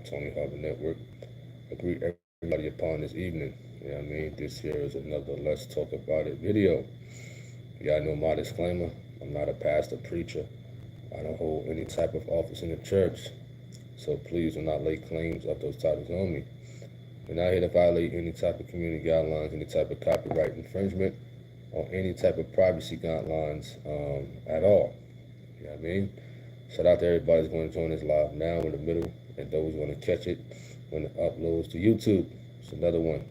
Tony Harvin Network. I greet everybody upon this evening. You know what I mean? This here is another Let's Talk About It video. Y'all know my disclaimer. I'm not a pastor, preacher. I don't hold any type of office in the church. So please do not lay claims of those titles on me. We're not here to violate any type of community guidelines, any type of copyright infringement, or any type of privacy guidelines at all. You know what I mean? Shout out to everybody who's going to join us live now in the middle, and those who want to catch it when it uploads to YouTube. It's another one.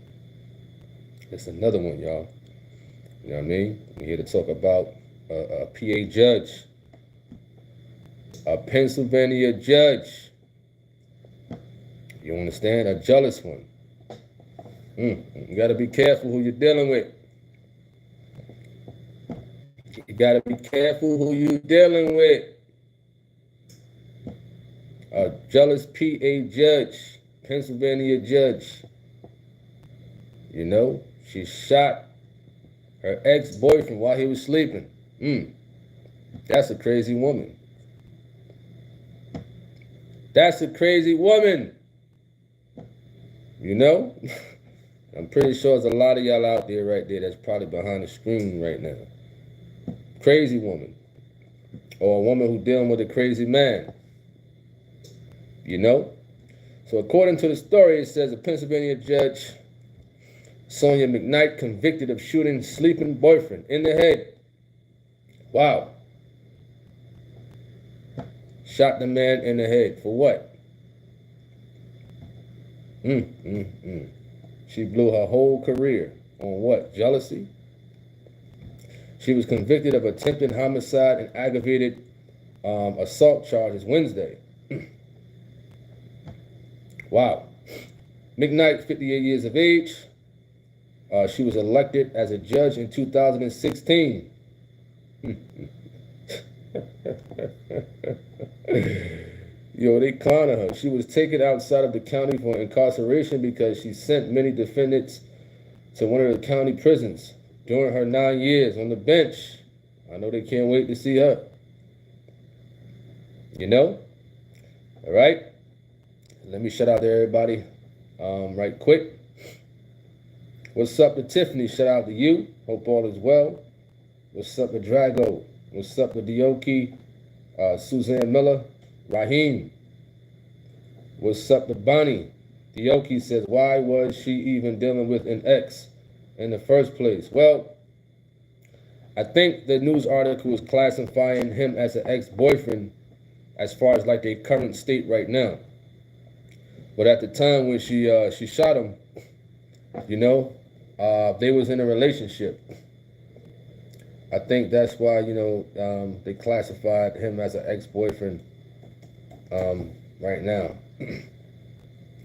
It's another one, y'all. You know what I mean? We're here to talk about a PA judge, a Pennsylvania judge. You understand? A jealous one. You got to be careful who you're dealing with. You got to be careful who you're dealing with. A jealous PA judge, Pennsylvania judge. You know, she shot her ex-boyfriend while he was sleeping. That's a crazy woman. That's a crazy woman. You know? I'm pretty sure there's a lot of y'all out there right there that's probably behind the screen right now. Crazy woman. Or a woman who's dealing with a crazy man. You know? So according to the story, it says a Pennsylvania judge, Sonya McKnight, convicted of shooting sleeping boyfriend in the head. Wow. Shot the man in the head. For what? She blew her whole career on what? Jealousy? She was convicted of attempted homicide and aggravated assault charges Wednesday. Wow. McKnight, 58 years of age. She was elected as a judge in 2016. Yo, they clowning her. She was taken outside of the county for incarceration because she sent many defendants to one of the county prisons during her 9 years on the bench. I know they can't wait to see her. You know? All right? Let me shout out to everybody right quick. What's up to Tiffany? Shout out to you. Hope all is well. What's up to Drago? What's up to Dioki? Suzanne Miller? Raheem? What's up to Bonnie? Dioki says, why was she even dealing with an ex in the first place? Well, I think the news article was classifying him as an ex-boyfriend as far as like their current state right now. But at the time when she shot him, you know, they was in a relationship. I think that's why, you know, they classified him as an ex-boyfriend right now.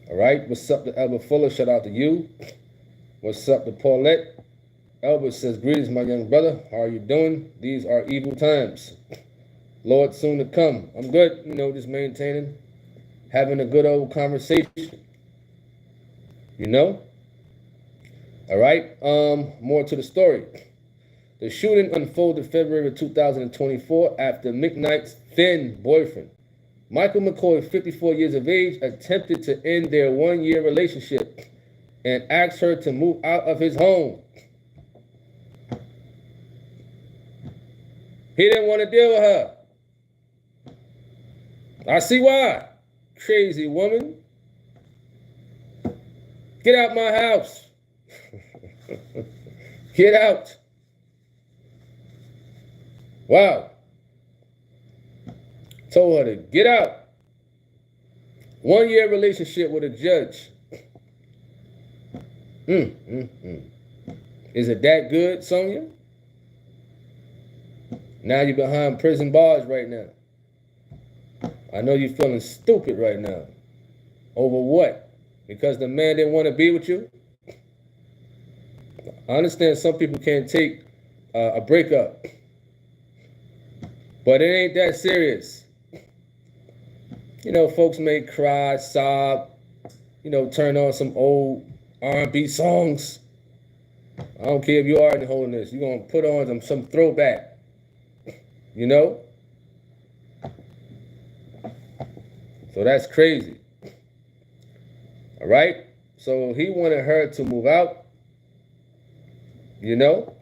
All right, what's up to Albert Fuller? Shout out to you. What's up to Paulette? Albert says, greetings, my young brother. How are you doing? These are evil times. Lord soon to come. I'm good, you know, just maintaining, having a good old conversation. You know? All right, more to the story. The shooting unfolded February of 2024 after McKnight's then boyfriend, Michael McCoy, 54 years of age, attempted to end their one-year relationship and asked her to move out of his home. He didn't want to deal with her. I see why. Crazy woman. Get out my house. Get out. Wow. Told her to get out. 1 year relationship with a judge. Is it that good, Sonya? Now you're behind prison bars right now. I know you're feeling stupid right now. Over what? Because the man didn't want to be with you? I understand some people can't take a breakup. But it ain't that serious. You know, folks may cry, sob, you know, turn on some old R&B songs. I don't care if you are in holiness. You're going to put on some throwback. You know? So that's crazy. All right? So he wanted her to move out, you know,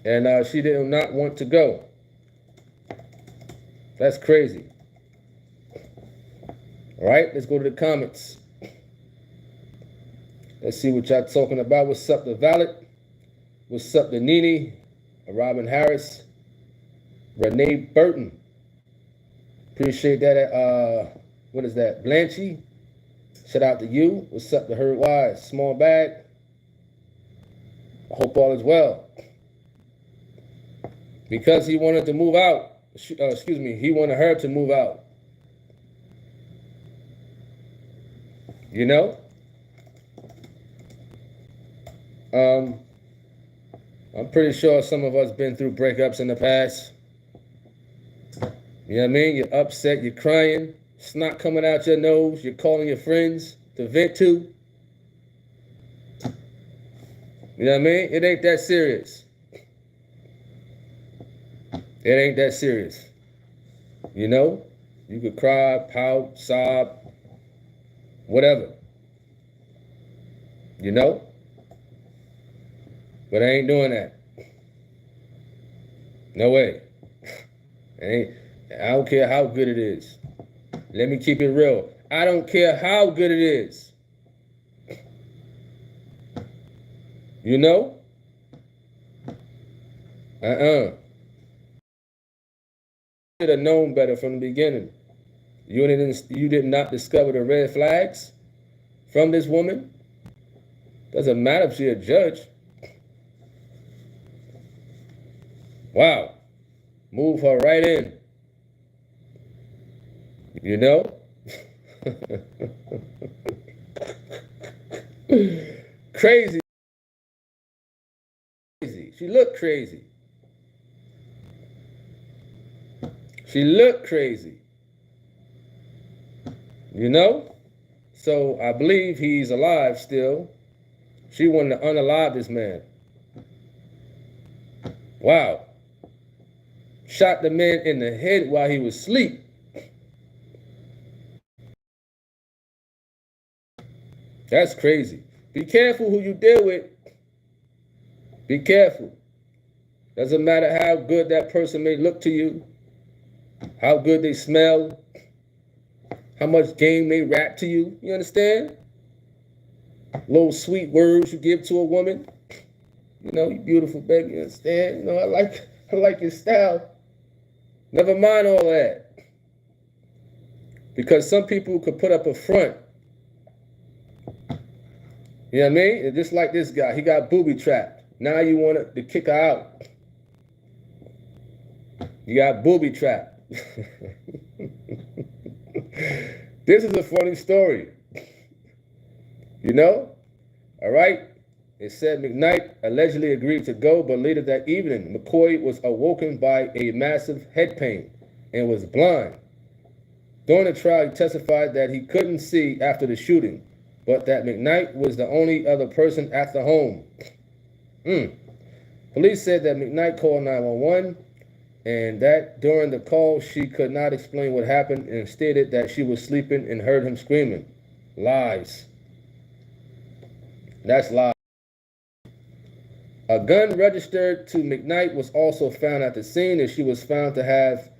and she did not want to go. That's crazy. All right, let's go to the comments. Let's see what y'all talking about. What's up, the Valet? What's up, the Nene? Robin Harris. Renee Burton. Appreciate that. What is that? Blanchy. Shout out to you. What's up, the Herd Wise? Small bag. I hope all is well. Because he wanted to move out. Excuse me. He wanted her to move out. You know? I'm pretty sure some of us been through breakups in the past. You know what I mean? You're upset, you're crying, snot coming out your nose, you're calling your friends to vent to. You know what I mean? It ain't that serious. It ain't that serious. You know? You could cry, pout, sob, whatever. You know? But I ain't doing that. No way. I don't care how good it is. Let me keep it real. I don't care how good it is. You know? Should have known better from the beginning. You did not discover the red flags from this woman. Doesn't matter if she's a judge. Wow. Move her right in. You know? Crazy. She looked crazy. She looked crazy. You know? So I believe he's alive still. She wanted to unalive this man. Wow. Shot the man in the head while he was asleep. That's crazy. Be careful who you deal with. Be careful. Doesn't matter how good that person may look to you, how good they smell, how much game they rap to you. You understand? Little sweet words you give to a woman. You know, you beautiful baby. You understand? You know, I like your style. Never mind all that. Because some people could put up a front. You know what I mean? And just like this guy, he got booby trapped. Now you want to kick her out. You got booby trapped. This is a funny story. You know? All right? It said McKnight allegedly agreed to go, but later that evening, McCoy was awoken by a massive head pain and was blind. During the trial, he testified that he couldn't see after the shooting, but that McKnight was the only other person at the home. Police said that McKnight called 911 and that during the call, she could not explain what happened and stated that she was sleeping and heard him screaming. Lies. That's lies. A gun registered to McKnight was also found at the scene, and she was found to have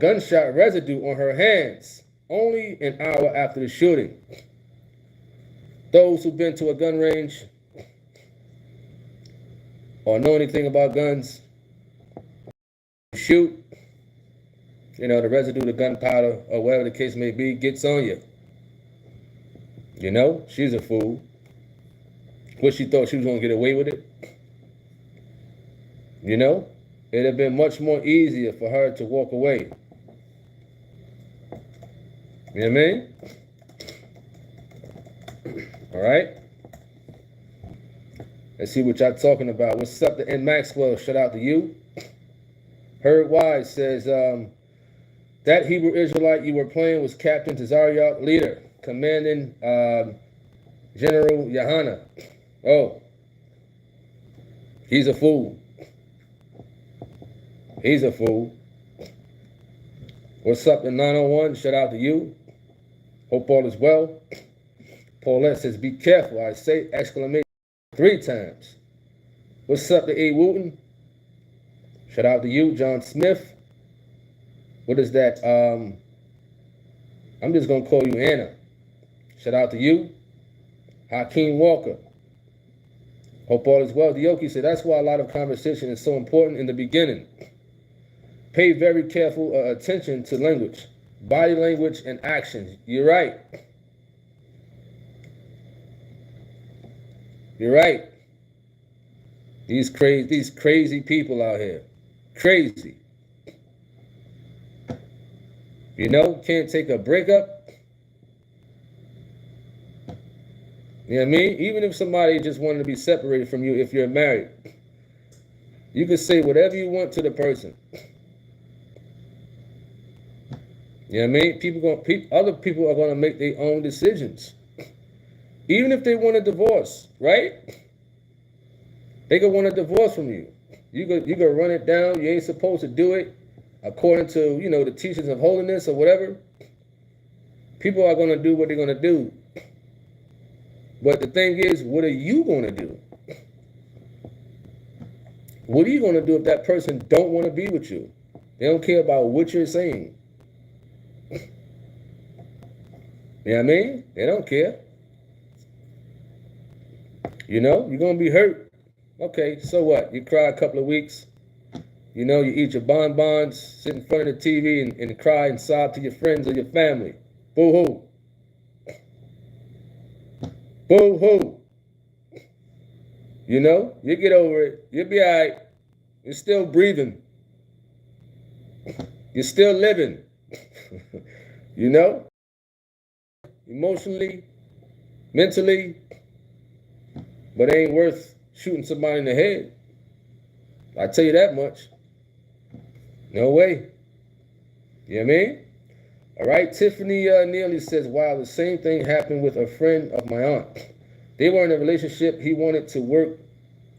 gunshot residue on her hands only an hour after the shooting. Those who've been to a gun range or know anything about guns, shoot, you know, the residue, the gunpowder, or whatever the case may be, gets on you. You know, she's a fool. What, she thought she was going to get away with it? You know, it'd have been much more easier for her to walk away. You know what I mean? All right. Let's see what y'all talking about. What's up to N Maxwell? Shout out to you. Herd Wise says, that Hebrew Israelite you were playing was Captain Tazariot, leader, commanding General Yahana. Oh, he's a fool. He's a fool. What's up to 901? Shout out to you. Hope all is well. Paulette says, be careful. I say exclamation 3 times. What's up to A. Wooten? Shout out to you, John Smith. What is that? I'm just going to call you Anna. Shout out to you. Hakeem Walker. Hope all is well. Dioki said, that's why a lot of conversation is so important in the beginning. Pay very careful attention to language, body language, and actions. You're right. You're right. These crazy people out here. Crazy. You know, can't take a breakup. You know what I mean? Even if somebody just wanted to be separated from you, if you're married, you can say whatever you want to the person. You know what I mean? Other people are going to make their own decisions. Even if they want a divorce, right? They could want a divorce from you. You could run it down. You ain't supposed to do it according to, you know, the teachings of holiness or whatever. People are going to do what they're going to do. But the thing is, what are you going to do? What are you going to do if that person don't want to be with you? They don't care about what you're saying. You know what I mean? They don't care. You know, you're going to be hurt. Okay, so what? You cry a couple of weeks. You know, you eat your bonbons, sit in front of the TV and cry and sob to your friends or your family. Boo-hoo. Boo-hoo. You know, you get over it. You'll be all right. You're still breathing. You're still living. You know? Emotionally, mentally. But it ain't worth shooting somebody in the head. I tell you that much. No way. You know what I mean? All right, Tiffany Neely says, wow, the same thing happened with a friend of my aunt. They were in a relationship. He wanted to work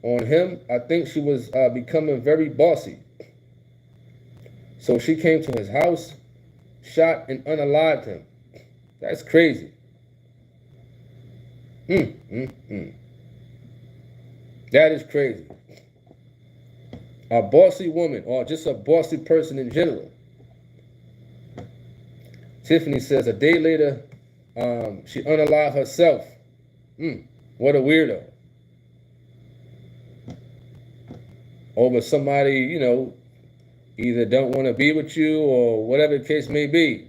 on him. I think she was becoming very bossy. So she came to his house, shot and unalived him. That's crazy. That is crazy. A bossy woman, or just a bossy person in general. Tiffany says a day later, she unalived herself. What a weirdo. Over somebody, you know, either don't want to be with you or whatever the case may be.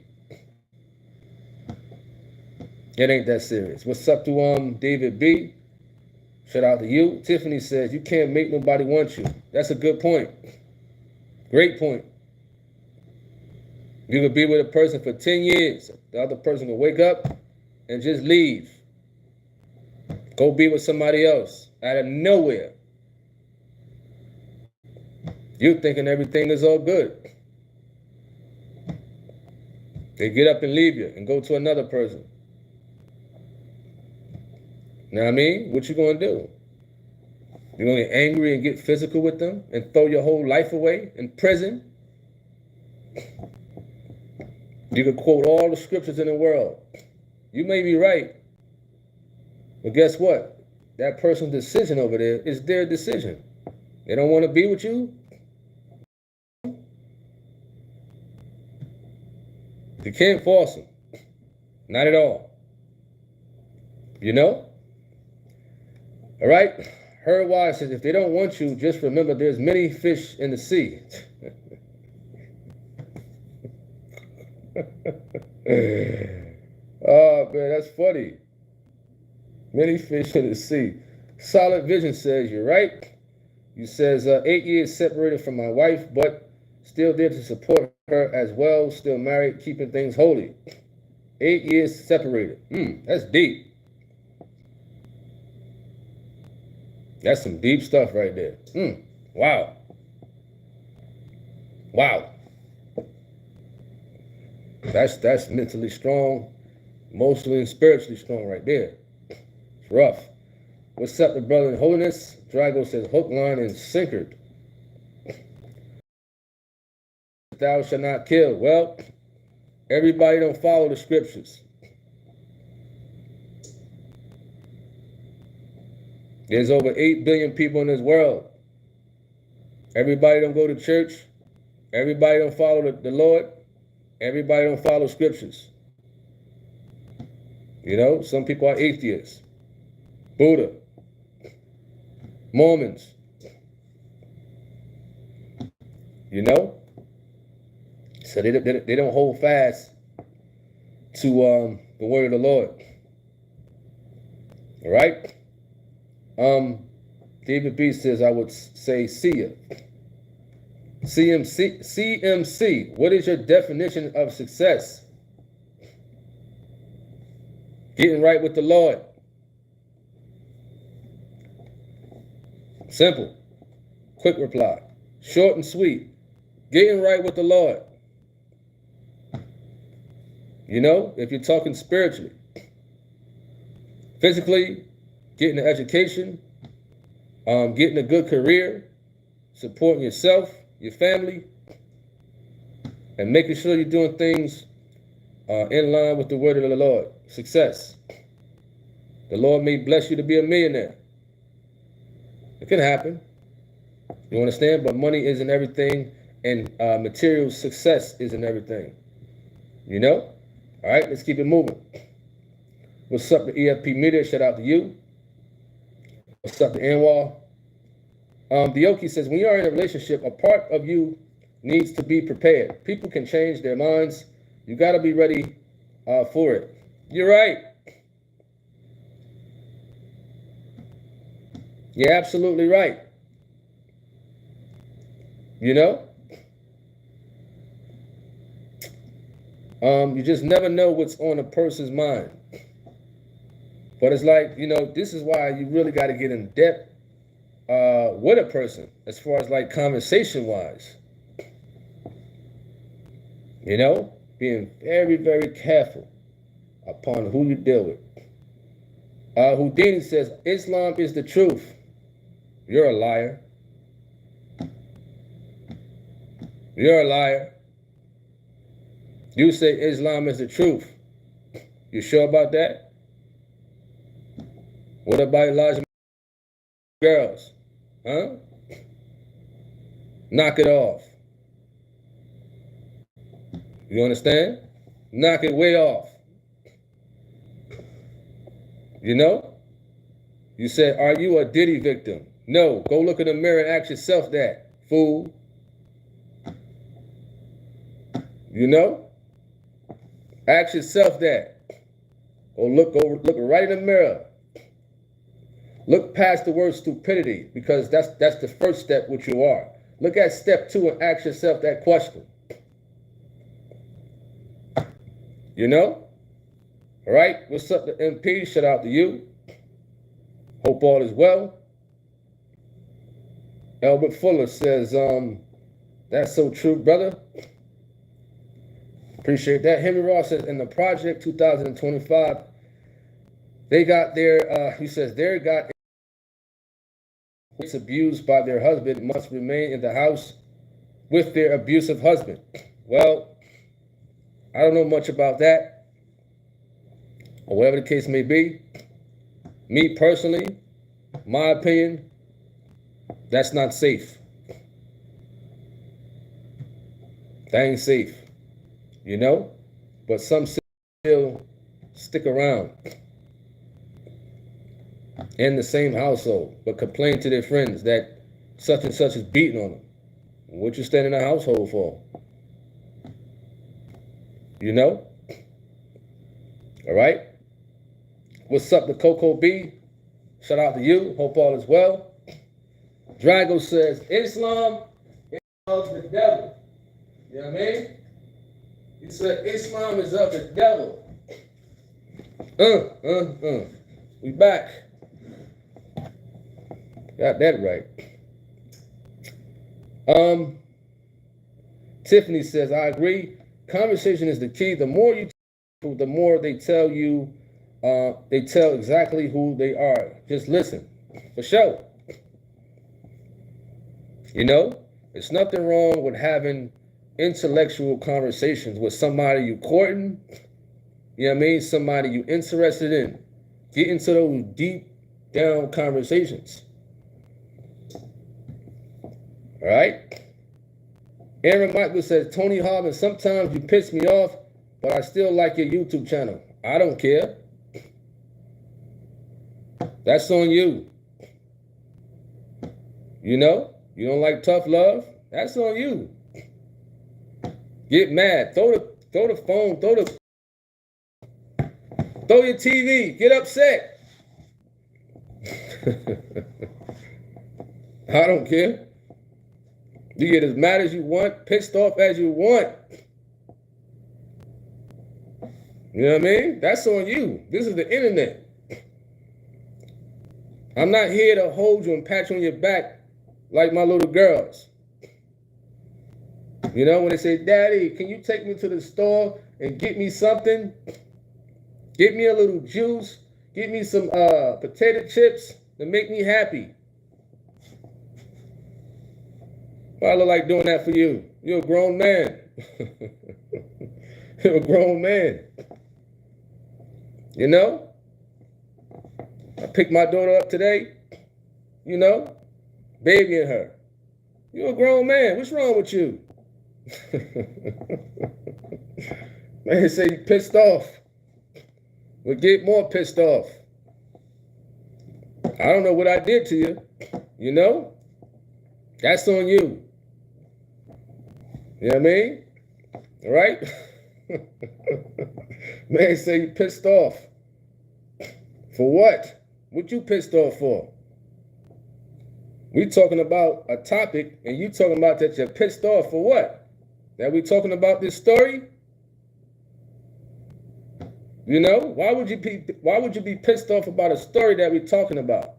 It ain't that serious. What's up to David B? Shout out to you. Tiffany says, you can't make nobody want you. That's a good point. Great point. You could be with a person for 10 years. The other person will wake up and just leave. Go be with somebody else out of nowhere. You're thinking everything is all good. They get up and leave you and go to another person. Know what I mean? What you going to do? You're going to get angry and get physical with them and throw your whole life away in prison? You can quote all the scriptures in the world. You may be right. But guess what? That person's decision over there is their decision. They don't want to be with you. You can't force them. Not at all. You know? All right? Her wife says, if they don't want you, just remember there's many fish in the sea. Oh, man, that's funny. Many fish in the sea. Solid Vision says, you're right. You says, 8 years separated from my wife, but still there to support her as well. Still married, keeping things holy. 8 years separated. That's deep. That's some deep stuff right there. Wow. Wow. That's mentally strong, emotionally and spiritually strong right there. It's rough. What's up, the brother in holiness? Drago says, hook, line, and sinker. Thou shalt not kill. Well, everybody don't follow the scriptures. There's over 8 billion people in this world. Everybody don't go to church. Everybody don't follow the Lord. Everybody don't follow scriptures. You know, some people are atheists, Buddha, Mormons. You know, so they don't hold fast to the word of the Lord. All right. David B says, I would say, see ya. CMC, what is your definition of success? Getting right with the Lord. Simple. Quick reply. Short and sweet. Getting right with the Lord. You know, if you're talking spiritually. Physically, getting an education, getting a good career, supporting yourself, your family, and making sure you're doing things in line with the word of the Lord. Success. The Lord may bless you to be a millionaire. It can happen. You understand? But money isn't everything, and material success isn't everything. You know? All right, let's keep it moving. What's up to EFP Media? Shout out to you. What's up to Anwar? Dioki says, when you are in a relationship, a part of you needs to be prepared. People can change their minds. You got to be ready for it. You're right. You're absolutely right. You know? You just never know what's on a person's mind. But it's like, you know, this is why you really got to get in depth with a person as far as like conversation wise. You know, being very, very careful upon who you deal with. Houdini says, Islam is the truth. You're a liar. You're a liar. You say Islam is the truth. You sure about that? What about Elijah girls? Huh? Knock it off. You understand? Knock it way off. You know? You said, are you a Diddy victim? No. Go look in the mirror and ask yourself that, fool. You know? Ask yourself that. Go look right in the mirror. Look past the word stupidity, because that's the first step, which you are. Look at step 2 and ask yourself that question. You know? All right? What's up to MP? Shout out to you. Hope all is well. Albert Fuller says, that's so true, brother. Appreciate that. Henry Ross says, in the project 2025, they got their, he says, they got abused by their husband must remain in the house with their abusive husband. Well, I don't know much about that, or whatever the case may be. Me personally, my opinion, that's not safe. That ain't safe, you know? But some still stick around in the same household, but complain to their friends that such and such is beating on them. What you staying in the household for? You know? All right? What's up to Coco B? Shout out to you. Hope all is well. Drago says, Islam is of the devil. You know what I mean? He said, Islam is of the devil. We back. Got that right. Tiffany says, I agree. Conversation is the key. The more you talk, the more they tell you, they tell exactly who they are. Just listen. For sure. You know, there's nothing wrong with having intellectual conversations with somebody you courting, you know what I mean? Somebody you interested in. Get into those deep down conversations. All right? Aaron Michael says, Tony Harvin, sometimes you piss me off, but I still like your YouTube channel. I don't care. That's on you. You know? You don't like tough love? That's on you. Get mad. Throw the phone. Throw your TV. Get upset. I don't care. You get as mad as you want, pissed off as you want. You know what I mean? That's on you. This is the internet. I'm not here to hold you and pat you on your back like my little girls. You know, when they say, Daddy, can you take me to the store and get me something? Get me a little juice. Get me some potato chips to make me happy. Well, I look like doing that for you. You're a grown man. You're a grown man. You know? I picked my daughter up today. You know? Babying her. You're a grown man. What's wrong with you? Man, say you pissed off. We'll get more pissed off. I don't know what I did to you. You know? That's on you. You know what I mean? All right? Man, say you pissed off. For what? What you pissed off for? We talking about a topic, and you talking about that you're pissed off for what? That we talking about this story? You know, why would you be pissed off about a story that we're talking about?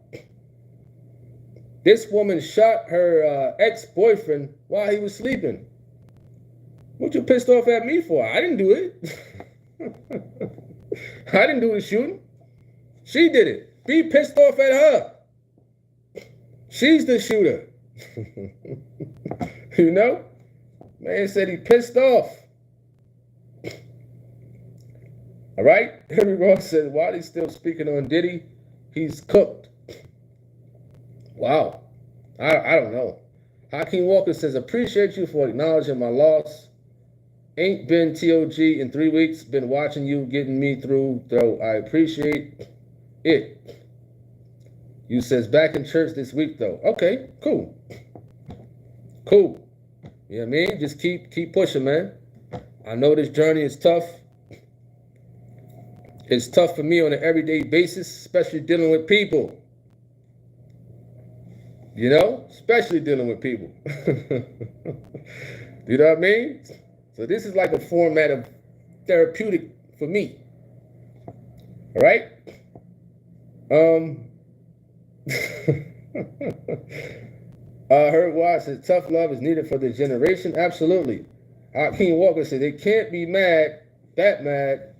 This woman shot her ex-boyfriend while he was sleeping. What you pissed off at me for? I didn't do it. I didn't do the shooting. She did it. Be pissed off at her. She's the shooter. You know? Man said he pissed off. All right? Henry Ross said, while he's still speaking on Diddy, he's cooked. Wow. I don't know. Hakeem Walker says, appreciate you for acknowledging my loss. Ain't been TOG in 3 weeks. Been watching you, getting me through, though. I appreciate it. You says back in church this week, though. Okay, cool. Cool. You know what I mean? Just keep pushing, man. I know this journey is tough. It's tough for me on an everyday basis, especially dealing with people. You know? Especially dealing with people. You know what I mean? So this is like a format of therapeutic for me. All right? Herb Watts says, tough love is needed for this generation. Absolutely. Hakeem Walker said, they can't be mad, that mad.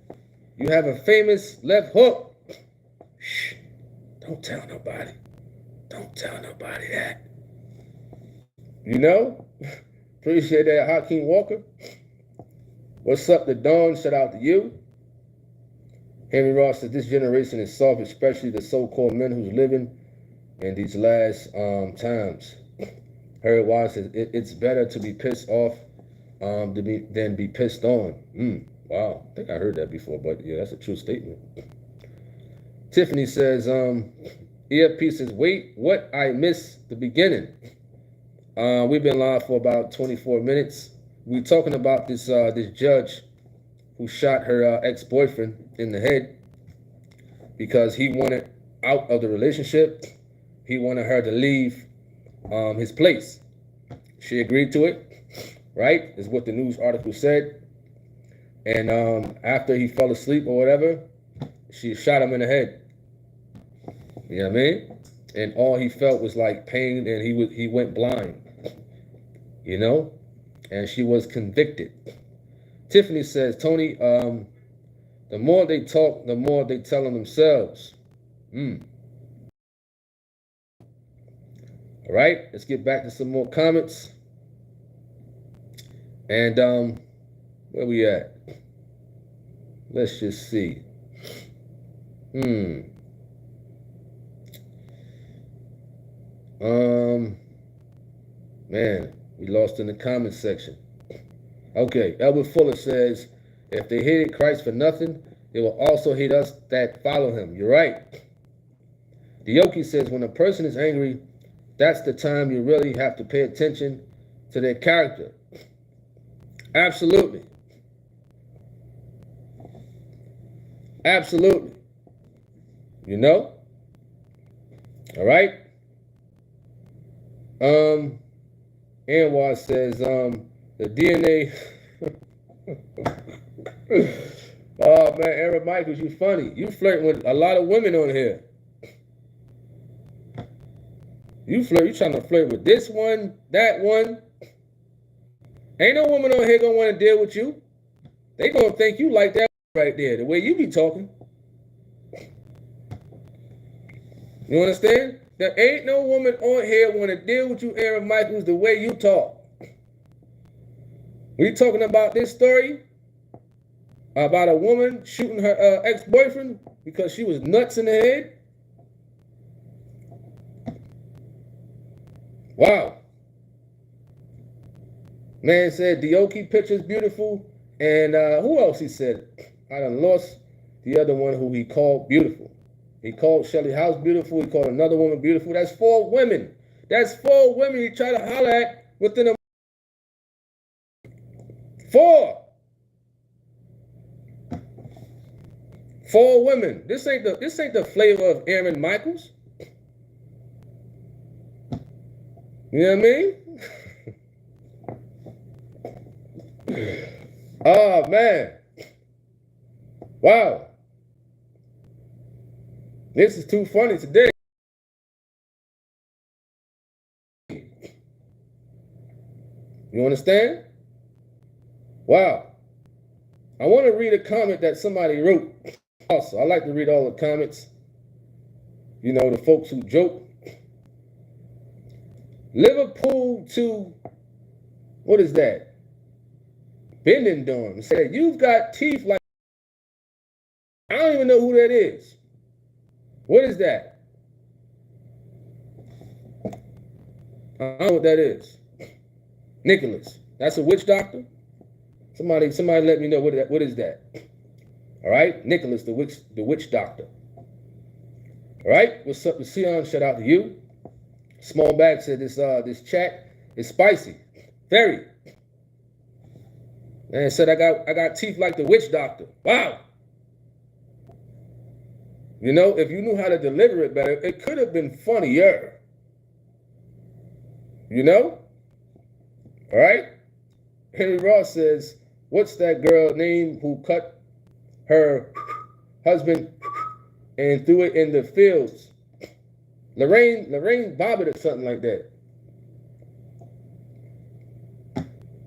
You have a famous left hook. Shh. Don't tell nobody. Don't tell nobody that. You know? Appreciate that, Hakeem Walker. What's up to Dawn? Shout out to you. Henry Ross says, this generation is soft, especially the so-called men who's living in these last times. Herb Watts says, it's better to be pissed off than be pissed on. Wow, I think I heard that before, but yeah, that's a true statement. Tiffany says, EFP says, wait, what? I missed the beginning. We've been live for about 24 minutes. We're talking about this judge who shot her ex-boyfriend in the head because he wanted out of the relationship. He wanted her to leave his place. She agreed to it, right? Is what the news article said. And after he fell asleep or whatever, she shot him in the head. You know what I mean? And all he felt was like pain, and he went blind. You know? And she was convicted. Tiffany says, Tony, the more they talk, the more they tell on themselves. All right, let's get back to some more comments. And where we at? Let's just see. Man, we lost in the comment section. Okay, Elbert Fuller says, if they hated Christ for nothing, they will also hate us that follow him. You're right. Dioki says, when a person is angry, that's the time you really have to pay attention to their character. Absolutely. Absolutely. You know? All right? Anwar says, the DNA. Oh, man, Aaron Michaels, you funny. You flirting with a lot of women on here. You trying to flirt with this one, that one. Ain't no woman on here gonna want to deal with you. They gonna think you like that right there, the way you be talking. You understand? There ain't no woman on here want to deal with you, Aaron Michaels, the way you talk. We talking about this story about a woman shooting her ex-boyfriend because she was nuts in the head. Wow. Man said Dioki picture's beautiful. And who else he said? I done lost the other one who he called beautiful. He called Shelly House beautiful. He called another woman beautiful. That's 4 women. That's 4 women he try to holler at within a 4 women. This ain't the flavor of Aaron Michaels. You know what I mean? Oh man. Wow. This is too funny today. You understand? Wow. I want to read a comment that somebody wrote. Also, I like to read all the comments. You know, the folks who joke. Liverpool to, what is that? Bendendorm said, you've got teeth like, I don't even know who that is. What is that? I don't know what that is. Nicholas, that's a witch doctor? Somebody let me know what is that. All right, Nicholas, the witch doctor. All right, what's up with Sion? Shout out to you. Small Bag said this chat is spicy, very. Man said I got teeth like the witch doctor. Wow. You know, if you knew how to deliver it better, it could have been funnier. You know? All right? Henry Ross says, what's that girl name who cut her husband and threw it in the fields? Lorraine Bobbitt or something like that.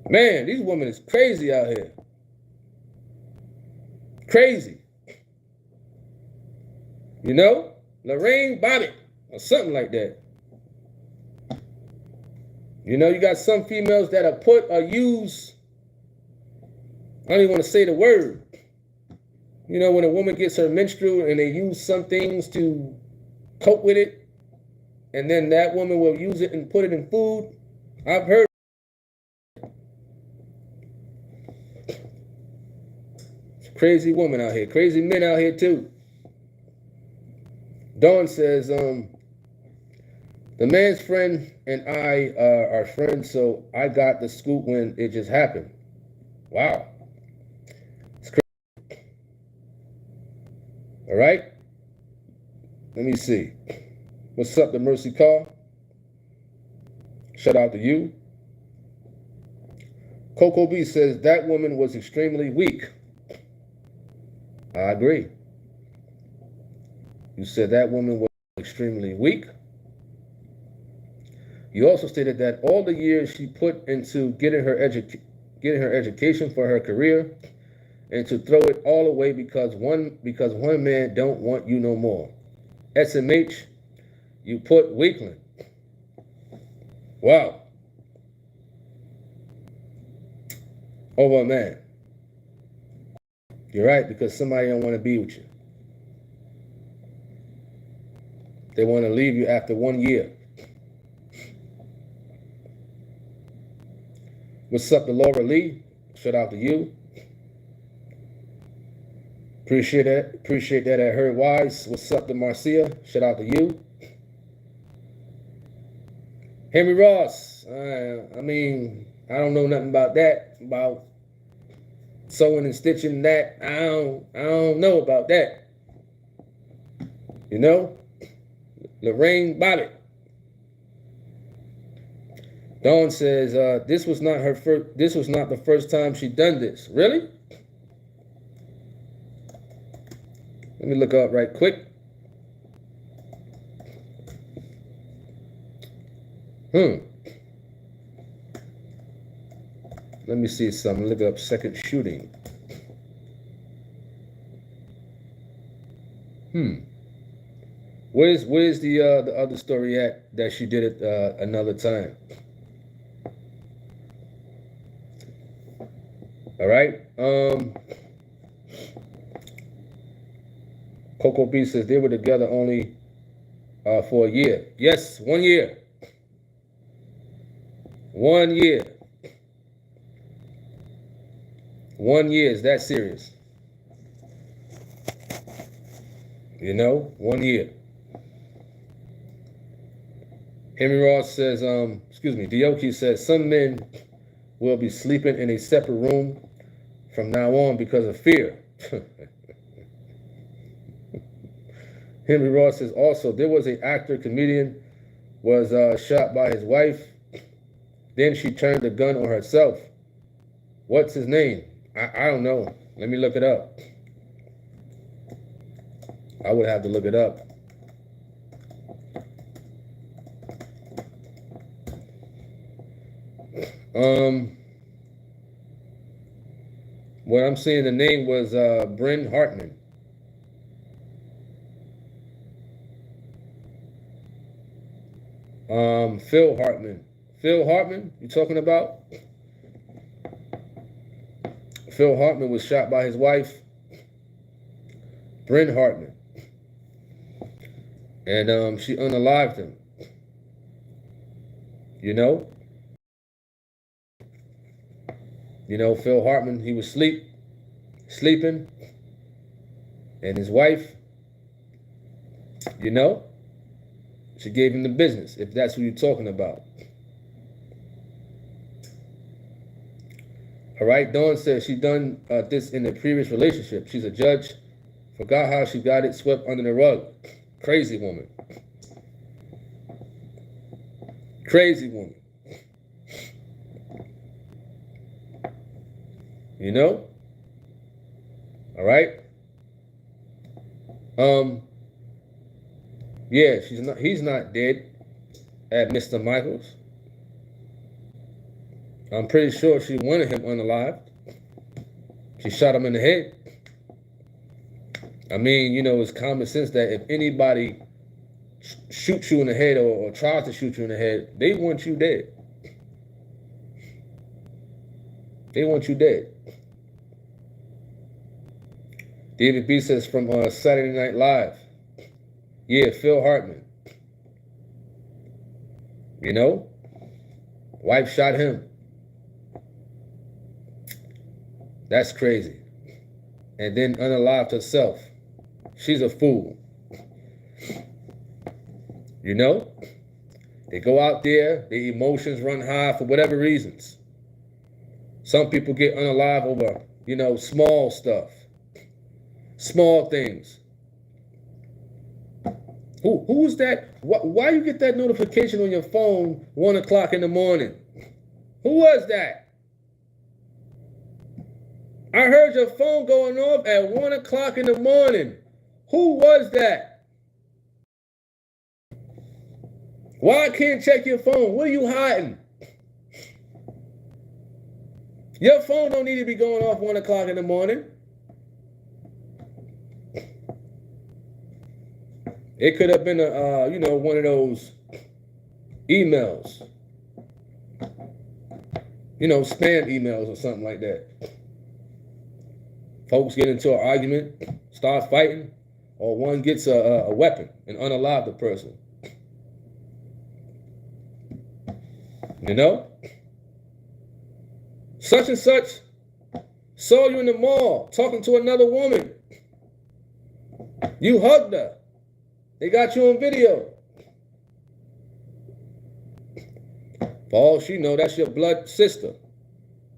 Man, these women is crazy out here. Crazy. You know? Lorraine Bobbitt or something like that. You know, you got some females that are put or use, I don't even want to say the word. You know, when a woman gets her menstrual and they use some things to cope with it, and then that woman will use it and put it in food. I've heard. Crazy woman out here. Crazy men out here too. Dawn says, the man's friend and I are friends, so I got the scoop when it just happened. Wow. It's crazy. All right. Let me see. What's up, the Mercy Call? Shout out to you. Coco B says that woman was extremely weak. I agree. You said that woman was extremely weak. You also stated that all the years she put into getting her education for her career, and to throw it all away because one man don't want you no more. SMH, you put weakling. Wow. Over a man. You're right, because somebody don't want to be with you. They want to leave you after 1 year. What's up to Laura Lee? Shout out to you. Appreciate that. Appreciate that at Heard Wise. What's up to Marcia? Shout out to you. Henry Ross. I mean, I don't know nothing about that. About sewing and stitching that. I don't know about that. You know? Lorraine Bobbitt. Dawn says, this was not the first time she done this. Really? Let me look up right quick. Let me see something. Look up second shooting. Where's the other story at that she did it another time? All right. Coco B says they were together only for a year. Yes, 1 year. 1 year. 1 year, is that serious? You know, 1 year. Henry Ross says, Dioki says, some men will be sleeping in a separate room from now on because of fear. Henry Ross says also, there was an actor, comedian, was shot by his wife. Then she turned the gun on herself. What's his name? I don't know. Let me look it up. I would have to look it up. What I'm seeing, the name was Bryn Hartman. Phil Hartman. Phil Hartman, you talking about? Phil Hartman was shot by his wife, Bryn Hartman. And she unalived him. You know? You know, Phil Hartman, he was sleeping. And his wife, you know, she gave him the business, if that's who you're talking about. All right, Dawn says she done this in a previous relationship. She's a judge. Forgot how she got it swept under the rug. Crazy woman. Crazy woman. You know? All right? Yeah, he's not dead at Mr. Michaels. I'm pretty sure she wanted him unalived. She shot him in the head. I mean, you know, it's common sense that if anybody shoots you in the head or tries to shoot you in the head, they want you dead. They want you dead. David B says from Saturday Night Live. Yeah, Phil Hartman. You know? Wife shot him. That's crazy. And then unalived herself. She's a fool. You know? They go out there, their emotions run high for whatever reasons. Some people get unalived over, you know, small stuff. Small things. Who's that? Why you get that notification on your phone 1 o'clock in the morning? Who was that? I heard your phone going off at 1 o'clock in the morning. Who was that? Why can't check your phone? What are you hiding? Your phone don't need to be going off 1 o'clock in the morning. It could have been a, you know, one of those emails. You know, spam emails or something like that. Folks get into an argument, start fighting, or one gets a weapon and unalive the person. You know? Such and such saw you in the mall talking to another woman. You hugged her. They got you on video. For all she know, that's your blood sister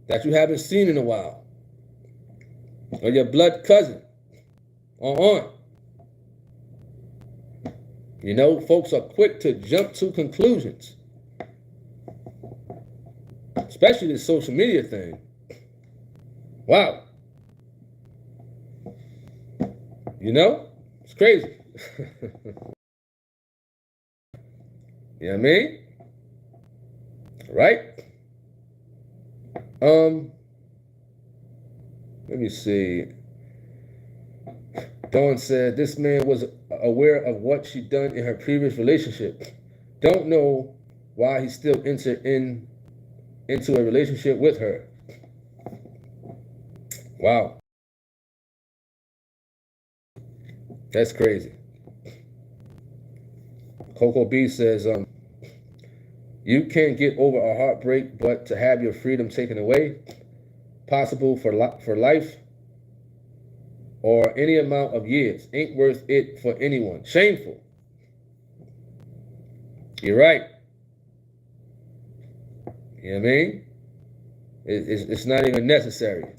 that you haven't seen in a while. Or your blood cousin or aunt. You know, folks are quick to jump to conclusions. Especially this social media thing. Wow. You know? It's crazy. You know what I mean? Right? Let me see. Dawn said this man was aware of what she'd done in her previous relationship. Don't know why he still entered into a relationship with her. Wow. That's crazy. Coco B says, you can't get over a heartbreak, but to have your freedom taken away, possible for life or any amount of years, ain't worth it for anyone. Shameful. You're right. You know what I mean? It's not even necessary.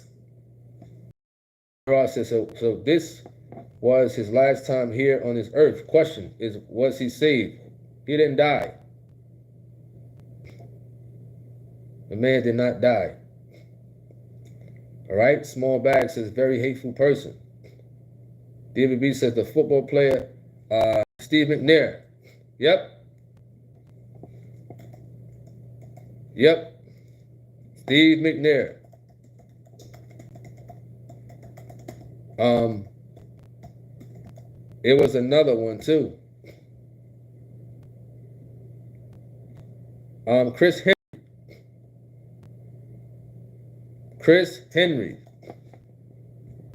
So this was his last time here on this earth. Question is, was he saved? He didn't die. The man did not die. All right? Small Bag says, very hateful person. David B says, the football player, Steve McNair. Yep. Yep. Steve McNair. It was another one too. Chris Henry.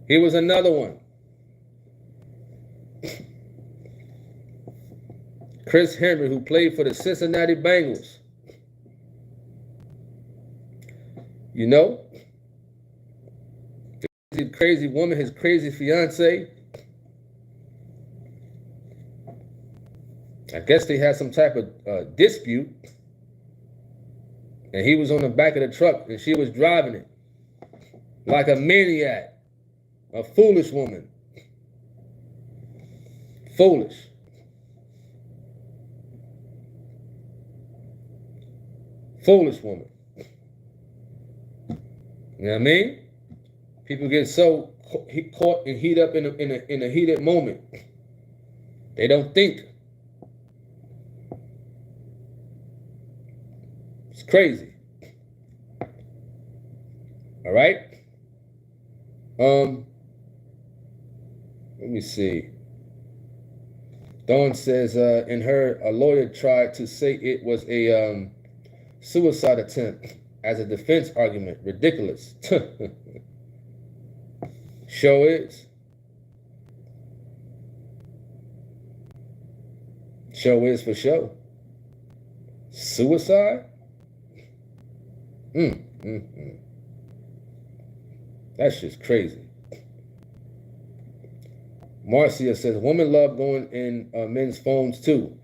He was another one. Chris Henry, who played for the Cincinnati Bengals. You know? The crazy woman, his crazy fiance. I guess they had some type of dispute. And he was on the back of the truck and she was driving it. Like a maniac. A foolish woman. Foolish. Foolish woman. You know what I mean? People get so caught and heat up in a heated moment. They don't think. It's crazy. All right? Let me see. Dawn says, in her, a lawyer tried to say it was a suicide attempt as a defense argument. Ridiculous. Show is. Show is for show. Suicide? That's just crazy. Marcia says, women love going in men's phones too.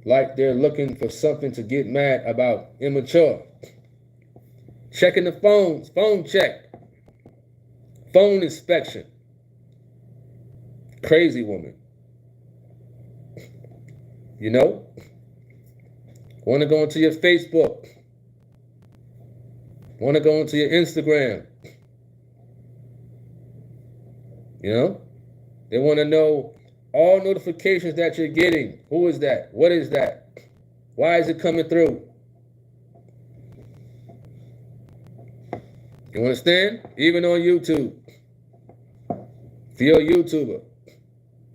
Like they're looking for something to get mad about. Immature. Checking the phones. Phone check. Phone inspection. Crazy woman. You know? Want to go into your Facebook. Want to go into your Instagram. You know? They want to know all notifications that you're getting. Who is that? What is that? Why is it coming through? You understand? Even on YouTube. If you're a YouTuber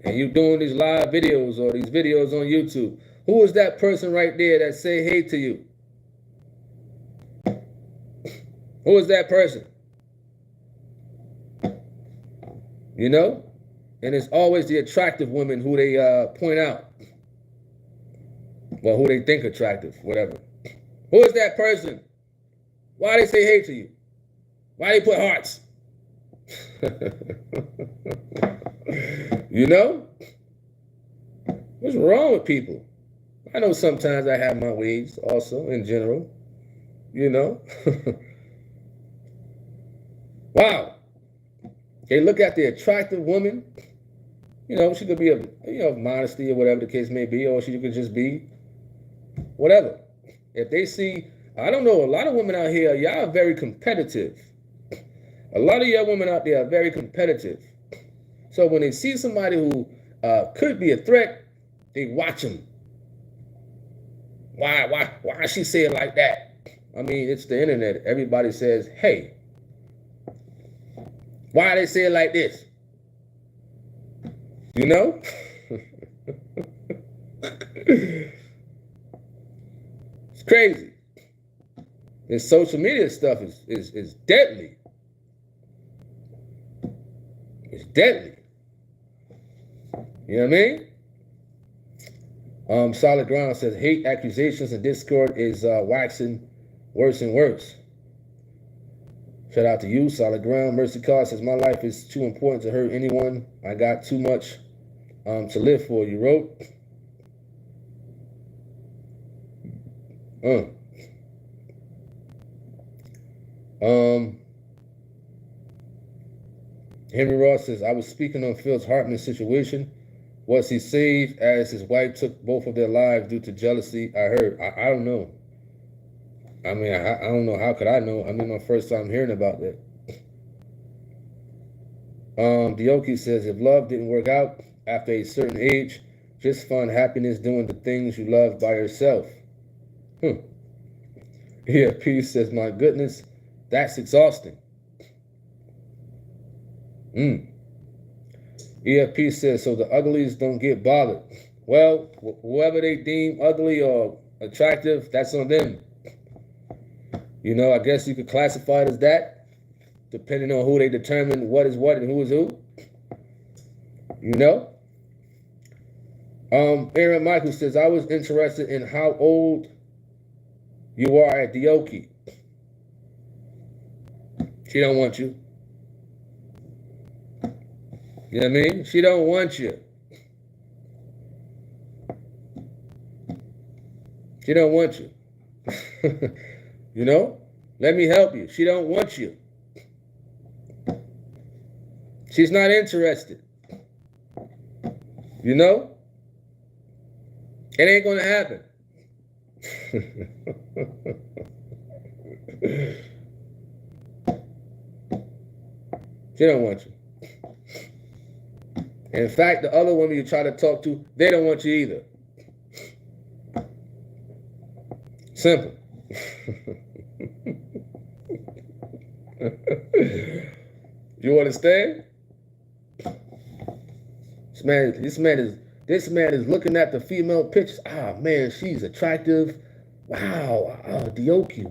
and you're doing these live videos or these videos on YouTube, who is that person right there that say hey to you? Who is that person? You know? And it's always the attractive women who they point out. Well, who they think attractive, whatever. Who is that person? Why they say hey to you? Why they put hearts? You know? What's wrong with people? I know sometimes I have my ways also, in general. You know? Wow. They look at the attractive woman. You know, she could be of modesty or whatever the case may be, or she could just be whatever. If they see, I don't know, a lot of women out here, y'all are very competitive. A lot of y'all women out there are very competitive. So when they see somebody who could be a threat, they watch them. Why she say it like that? I mean, it's the internet. Everybody says, hey, why they say it like this? You know? It's crazy. This social media stuff is deadly. It's deadly. You know what I mean? Solid Ground says hate, accusations, and discord is waxing worse and worse. Shout out to you, Solid Ground. Mercy Card says my life is too important to hurt anyone. I got too much to live for. You wrote. Henry Ross says I was speaking on Phil's Hartman situation. Was he saved as his wife took both of their lives due to jealousy? I heard. I don't know. I mean, I don't know. How could I know? I mean, my first time hearing about that. Dioki says if love didn't work out after a certain age, just find happiness doing the things you love by yourself. Yeah, Peace says, my goodness, that's exhausting. EFP says, so the uglies don't get bothered. Well, whoever they deem ugly or attractive, that's on them. You know, I guess you could classify it as that, depending on who they determine what is what and who is who. You know? Aaron Michael says, I was interested in how old you are at Dioki. She don't want you. You know what I mean? She don't want you. She don't want you. You know? Let me help you. She don't want you. She's not interested. You know? It ain't gonna happen. She don't want you. In fact, the other women you try to talk to, they don't want you either. Simple. You understand? This man is looking at the female pictures. Ah, man, she's attractive. Wow, Dioki.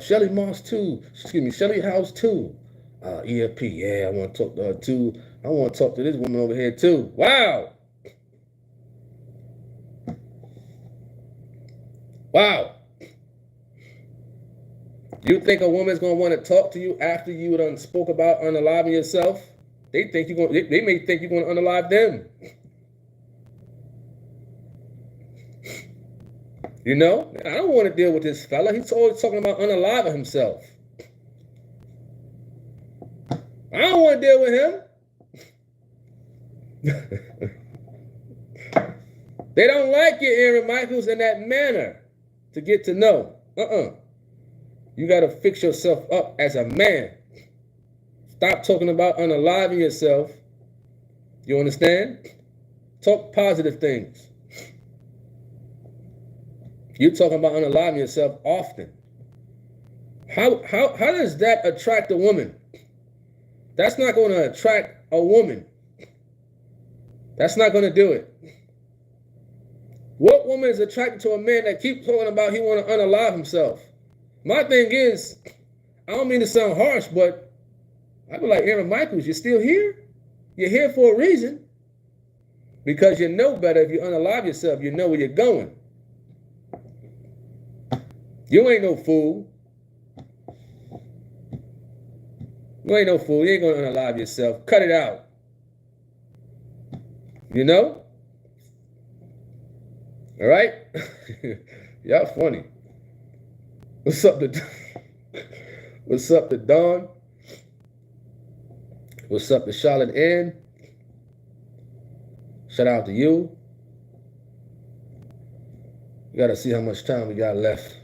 Shelly Moss too. Excuse me, Shelly House too. EFP. Yeah, I want to talk to her too. I want to talk to this woman over here too. Wow. Wow. You think a woman's gonna want to talk to you after you done spoke about unaliving yourself? They think you're gonna. They may think you're gonna unalive them. You know, I don't want to deal with this fella. He's always talking about unaliving himself. I don't want to deal with him. They don't like you, Aaron Michaels, in that manner to get to know. You got to fix yourself up as a man. Stop talking about unaliving yourself. You understand? Talk positive things. You're talking about unaliving yourself often. How does that attract a woman? That's not going to attract a woman. That's not going to do it. What woman is attracted to a man that keeps talking about he want to unalive himself? My thing is, I don't mean to sound harsh, but I be like, Aaron Michaels, you're still here? You're here for a reason. Because you know better. If you unalive yourself, you know where you're going. You ain't no fool. You ain't no fool. You ain't going to unalive yourself. Cut it out. You know? All right? Y'all funny. What's up to What's up to Dawn? What's up to Charlotte Ann? Shout out to you. We got to see how much time we got left.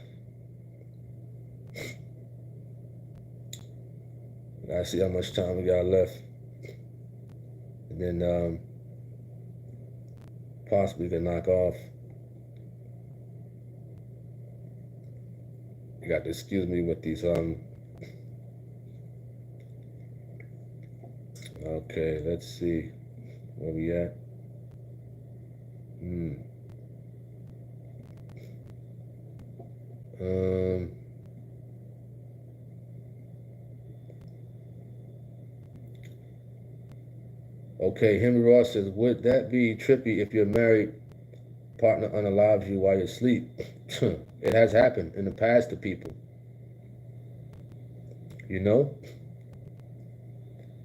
I see how much time we got left. And then possibly can knock off. You got to excuse me with these okay, let's see where we at. Okay, Henry Ross says, would that be trippy if your married partner unalives you while you sleep? It has happened in the past to people. You know?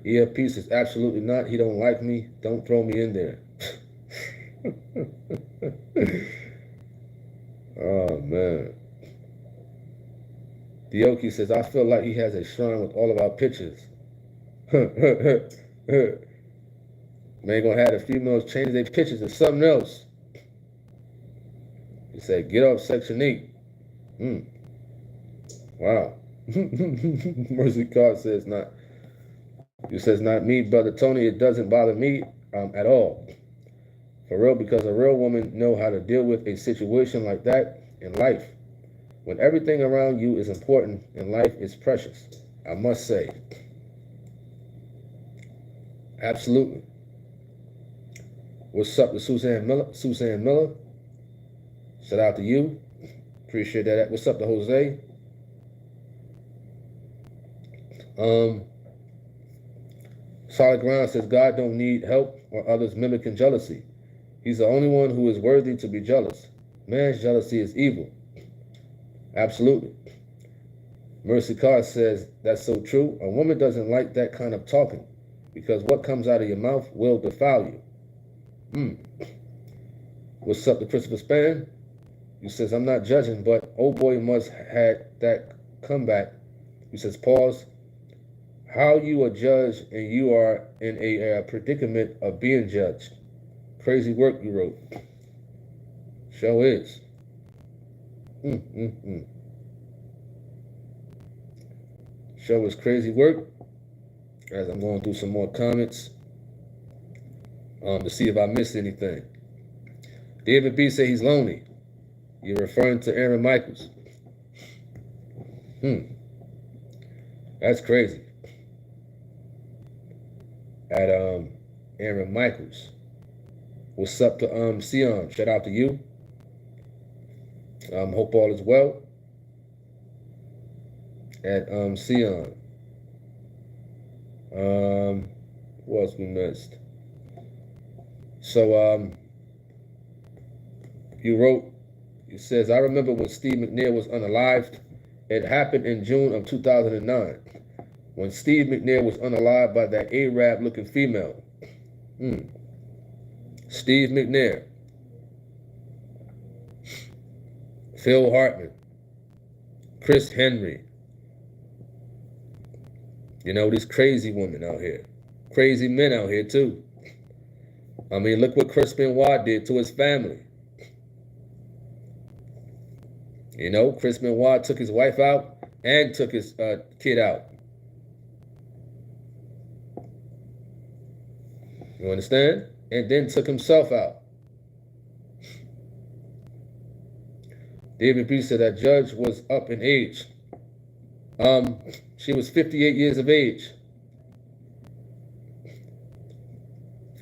EFP says, absolutely not. He don't like me. Don't throw me in there. Oh, man. Dioki says, I feel like he has a shrine with all of our pictures. Man gonna have the females change their pictures to something else. He said, get off Section 8. Wow. Mercy Card says, not. He says, not me, Brother Tony. It doesn't bother me at all. For real, because a real woman know how to deal with a situation like that in life. When everything around you is important and life is precious, I must say. Absolutely. What's up to Suzanne Miller? Suzanne Miller. Shout out to you. Appreciate that. What's up to Jose? Solid Ground says, God don't need help or others mimicking jealousy. He's the only one who is worthy to be jealous. Man's jealousy is evil. Absolutely. Mercy Carr says, that's so true. A woman doesn't like that kind of talking because what comes out of your mouth will defile you. What's up to Christopher Span? He says, I'm not judging, but old boy must have had that comeback. He says, pause. How you are judged and you are in a predicament of being judged. Crazy work you wrote. Show is. Show is crazy work. As I'm going through some more comments to see if I missed anything. David B. say he's lonely. You're referring to Aaron Michaels. That's crazy. At Aaron Michaels. What's up to Sion? Shout out to you. Hope all is well. At Sion. What else we missed? So you wrote, it says, I remember when Steve McNair was unalived. It happened in June of 2009. When Steve McNair was unalived by that Arab looking female. Steve McNair. Phil Hartman. Chris Henry. You know, these crazy women out here. Crazy men out here too. I mean, look what Chris Benoit did to his family. You know, Chris Benoit took his wife out and took his kid out. You understand? And then took himself out. David B. said that judge was up in age. She was 58 years of age.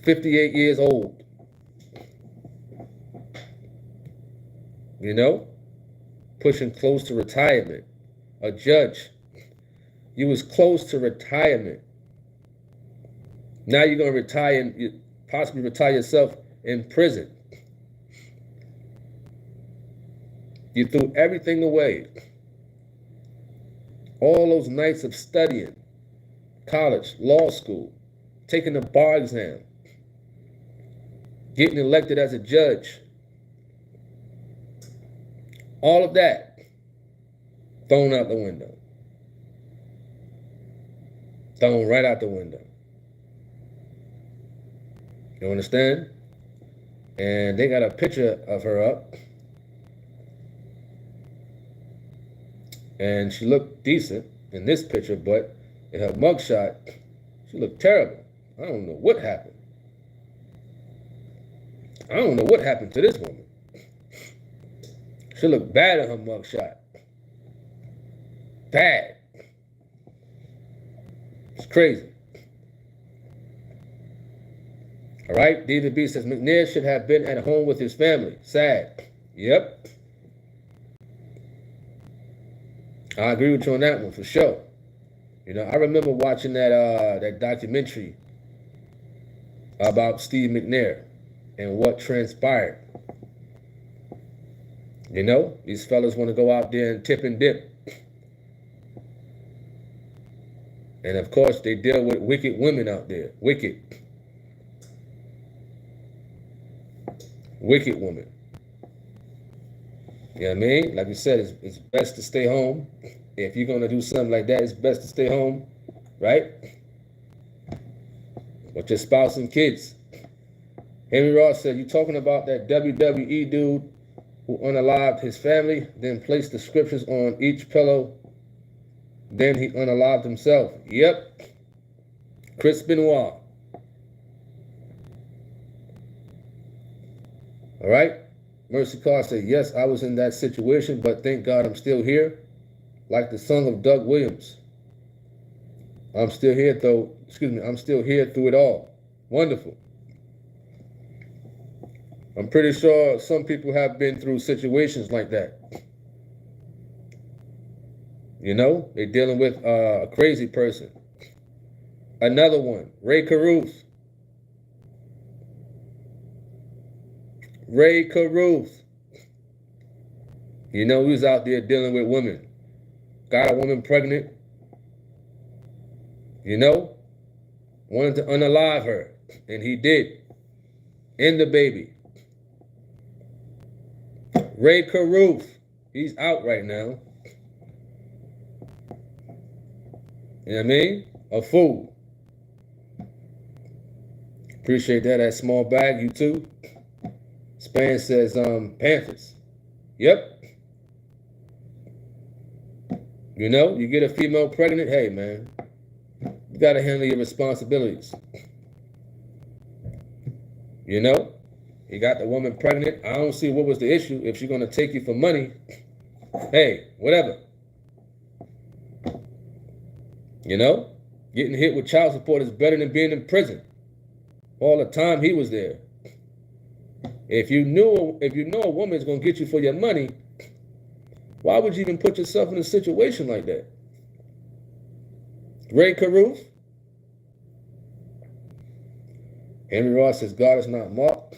58 years old. You know? Pushing close to retirement. A judge. You was close to retirement. Now you're going to retire and possibly retire yourself in prison. You threw everything away. All those nights of studying. college, law school, taking the bar exam, getting elected as a judge. All of that thrown out the window. Thrown right out the window. You understand? And they got a picture of her up. And she looked decent in this picture, but in her mugshot, she looked terrible. I don't know what happened. I don't know what happened to this woman. She looked bad in her mugshot. Bad. It's crazy. All right, David B says, McNair should have been at home with his family. Sad. Yep. I agree with you on that one for sure. You know, I remember watching that documentary about Steve McNair and what transpired. You know, these fellas want to go out there and tip and dip. And of course, they deal with wicked women out there. Wicked. Wicked woman. You know what I mean? Like you said, it's best to stay home. If you're going to do something like that, it's best to stay home, right? With your spouse and kids. Henry Ross said, you talking about that WWE dude who unalived his family, then placed the scriptures on each pillow, then he unalived himself. Yep. Chris Benoit. All right? Mercy Carr said, yes, I was in that situation, but thank God I'm still here. Like the song of Doug Williams. I'm still here, though. Excuse me. I'm still here through it all. Wonderful. I'm pretty sure some people have been through situations like that. You know, they're dealing with a crazy person. Another one, Ray Caruth. Ray Caruth. You know, he was out there dealing with women. Got a woman pregnant. You know, wanted to unalive her. And he did. And the baby. Ray Caruth. He's out right now. You know what I mean? A fool. Appreciate that. That small bag, you too. Span says, Panthers. Yep. You know, you get a female pregnant, hey, man, you got to handle your responsibilities. You know, you got the woman pregnant. I don't see what was the issue. If she's going to take you for money, hey, whatever. You know, getting hit with child support is better than being in prison. All the time he was there. If you know a woman is going to get you for your money, why would you even put yourself in a situation like that? Ray Caruth. Henry Ross says, God is not mocked.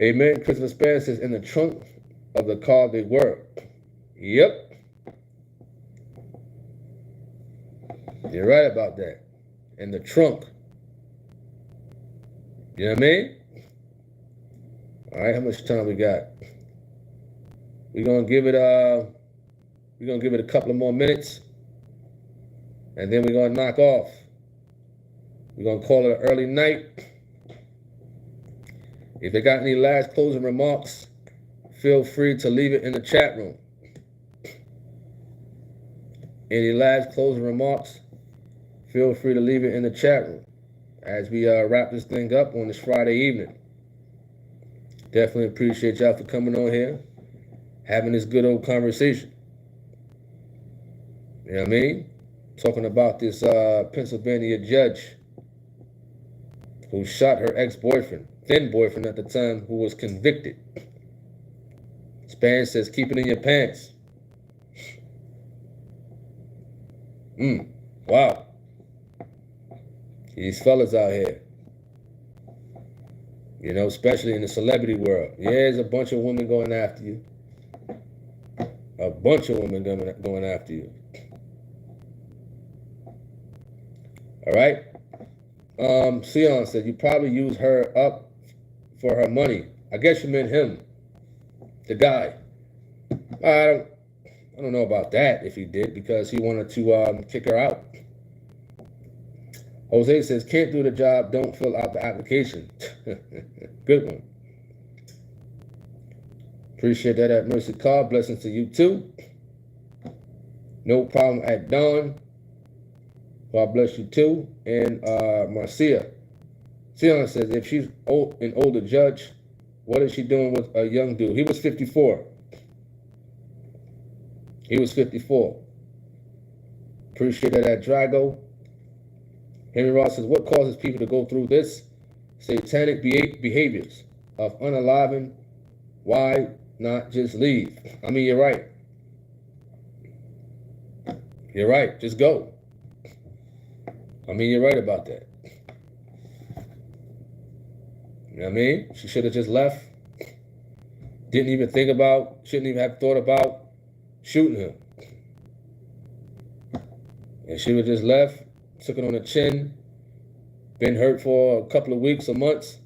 Amen. Christopher Span says, in the trunk of the car they were. Yep. You're right about that. In the trunk. You know what I mean? All right, how much time we got? We're gonna give it a couple of more minutes, and then we're gonna knock off. We're gonna call it an early night. If you got any last closing remarks, feel free to leave it in the chat room. Any last closing remarks, feel free to leave it in the chat room as we wrap this thing up on this Friday evening. Definitely appreciate y'all for coming on here, having this good old conversation. You know what I mean? Talking about this Pennsylvania judge who shot her ex-boyfriend, then boyfriend at the time, who was convicted. Span says, keep it in your pants. Wow. These fellas out here. You know, especially in the celebrity world. Yeah, there's a bunch of women going after you. A bunch of women going after you. All right. Sion said, you probably use her up for her money. I guess you meant him, the guy. I don't know about that if he did, because he wanted to kick her out. Jose says, can't do the job, don't fill out the application. Good one. Appreciate that at Mercy Carr. Blessings to you too. No problem at dawn. God bless you too. And Marcia. Sion says, if she's an older judge, what is she doing with a young dude? He was 54. He was 54. Appreciate that at Drago. Henry Ross says, what causes people to go through this? Satanic behaviors of unaliving. Why not just leave? I mean, you're right. You're right. Just go. I mean, you're right about that. You know what I mean? She should have just left. Didn't even think about, shouldn't even have thought about shooting him. And she would just left, took it on the chin, been hurt for a couple of weeks or months.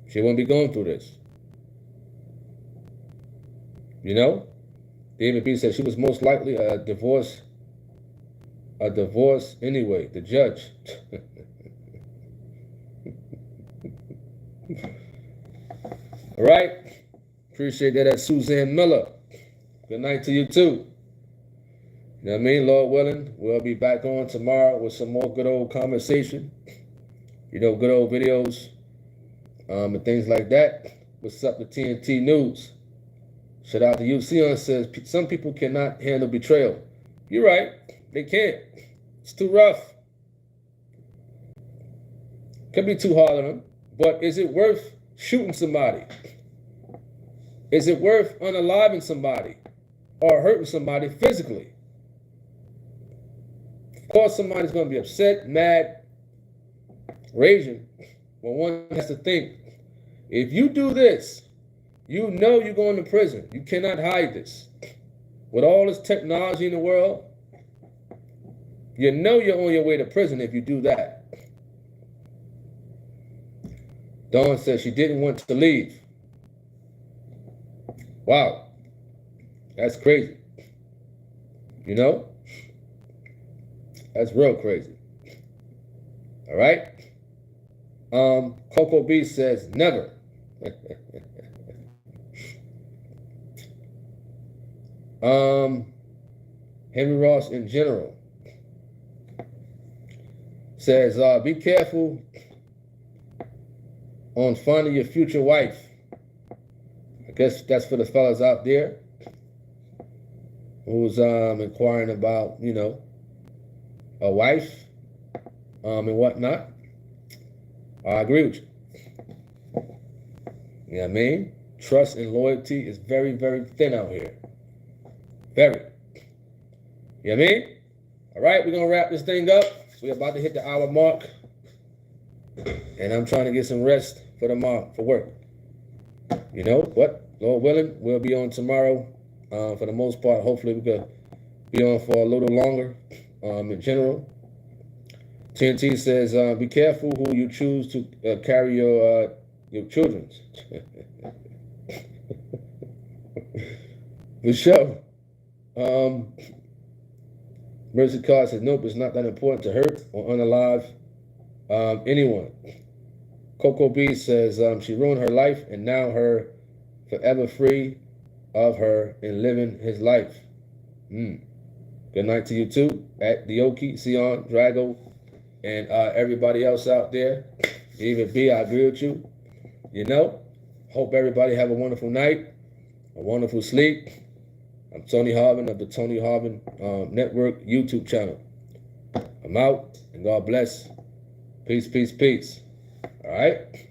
She wouldn't be going through this. You know? David B said she was most likely a divorce anyway, the judge. All right. Appreciate that at Suzanne Miller. Good night to you too. You know what I mean? Lord willing, we'll be back on tomorrow with some more good old conversation. You know, good old videos and things like that. What's up with TNT News? Shout out to you. Sion says, some people cannot handle betrayal. You're right. They can't. It's too rough. Could be too hard on them. But is it worth shooting somebody? Is it worth unaliving somebody or hurting somebody physically? Of course, somebody's going to be upset, mad, raging. But one has to think, if you do this, you know you're going to prison. You cannot hide this. With all this technology in the world, you know you're on your way to prison if you do that. Dawn says she didn't want to leave. Wow. That's crazy. You know? That's real crazy. All right? Coco B says never. Henry Ross in general says, be careful on finding your future wife. I guess that's for the fellas out there who's inquiring about, you know, a wife and whatnot. I agree with you. You know what I mean? Trust and loyalty is very, very thin out here. Very. You know what I mean? All right, we're going to wrap this thing up. We're about to hit the hour mark. And I'm trying to get some rest for tomorrow, for work. You know, but Lord willing, we'll be on tomorrow. For the most part, hopefully we could be on for a little longer in general. TNT says, be careful who you choose to carry your children's. For sure. Mercy Card says, nope, it's not that important to hurt or unalive anyone. Coco B says, she ruined her life and now her forever free of her and living his life. Good night to you too, at Dioki, Sion, Drago, and everybody else out there. Even B, I agree with you. You know, hope everybody have a wonderful night, a wonderful sleep. I'm Tony Harvin of the Tony Harvin Network YouTube channel. I'm out, and God bless. Peace, peace, peace. All right?